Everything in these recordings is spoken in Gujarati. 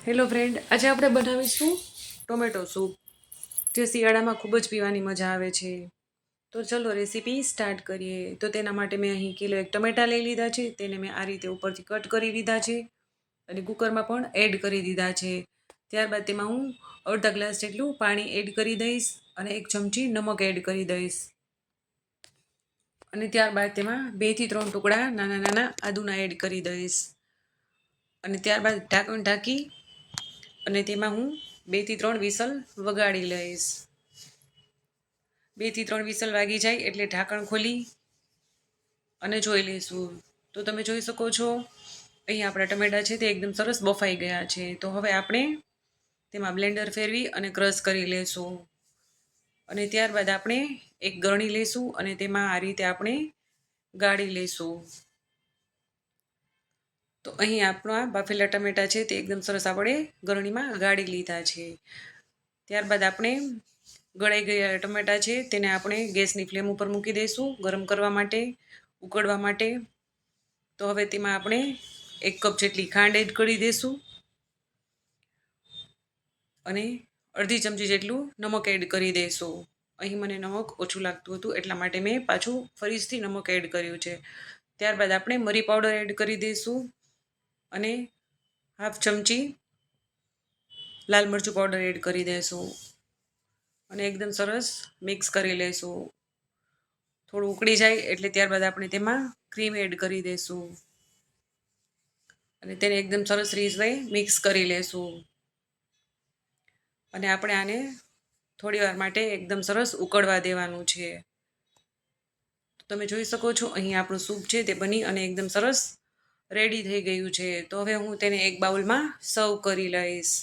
હેલો ફ્રેન્ડ, આજે આપણે બનાવીશું ટોમેટો સૂપ, જે શિયાળામાં ખૂબ જ પીવાની મજા આવે છે. તો ચલો રેસીપી સ્ટાર્ટ કરીએ. તો તેના માટે મેં અહીં કિલો 1 ટમેટાં લઈ લીધા છે. તેને મેં આ રીતે ઉપરથી કટ કરી લીધા છે અને કુકરમાં પણ એડ કરી દીધા છે. ત્યારબાદ તેમાં હું અડધા ગ્લાસ જેટલું પાણી એડ કરી દઈશ અને 1 ચમચી નમક એડ કરી દઈશ. અને ત્યારબાદ તેમાં 2 થી 3 ટુકડા નાના નાના આદુના એડ કરી દઈશ. અને ત્યારબાદ ઢાંકણ ઢાંકી અને તેમાં હું 2 થી 3 વિસલ વગાડી લઈશ. 2 થી 3 વિસલ વાગી જાય એટલે ઢાંકણ ખોલી અને જોઈ લઈશું. તો તમે જોઈ શકો છો અહીં આપણા ટમેટા છે તે એકદમ સરસ બફાઈ ગયા છે. તો હવે આપણે તેમાં બ્લેન્ડર ફેરવી અને ક્રશ કરી લઈશું. અને ત્યારબાદ આપણે એક ગરણી લઈશું અને તેમાં આ રીતે આપણે ગાળી લઈશું. તો અહીં આપણા બાફેલા ટમેટા છે તે એકદમ સરસ આપણે ગરણીમાં ગાળી લીધા છે. ત્યારબાદ આપણે ગળાઈ ગયેલા ટમેટા છે તેને આપણે ગેસની ફ્લેમ ઉપર મૂકી દઈશું ગરમ કરવા માટે, ઉકળવા માટે. તો હવે તેમાં આપણે 1 કપ જેટલી ખાંડ એડ કરી દઈશું અને અડધી ચમચી જેટલું નમક એડ કરી દઈશું. અહીં મને નમક ઓછું લાગતું હતું એટલા માટે મેં પાછું ફરીથી નમક એડ કર્યું છે. ત્યારબાદ આપણે મરી પાવડર એડ કરી દઈશું અને હાફ ચમચી લાલ મરચું પાવડર એડ કરી દઈશું અને એકદમ સરસ મિક્સ કરી લઈશું. થોડું ઉકળી જાય એટલે ત્યારબાદ આપણે તેમાં ક્રીમ એડ કરી દઈશું અને તેને એકદમ સરસ રીતે મિક્સ કરી લઈશું. અને આપણે આને થોડી વાર માટે એકદમ સરસ ઉકળવા દેવાનું છે. તમે જોઈ શકો છો અહીં આપણું સૂપ છે તે બની અને એકદમ સરસ રેડી થઈ ગયું છે. તો હવે હું તેને એક બાઉલમાં સર્વ કરી લઈશ.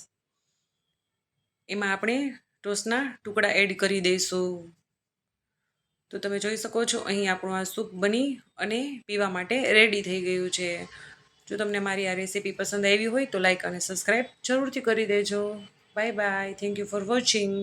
એમાં આપણે ટોસના ટુકડા એડ કરી દઈશું. તો તમે જોઈ શકો છો અહીં આપણું આ સૂપ બની અને પીવા માટે રેડી થઈ ગયું છે. જો તમને મારી આ રેસીપી પસંદ આવી હોય તો લાઈક અને સબસ્ક્રાઈબ જરૂરથી કરી દેજો. Bye bye. Thank you for watching.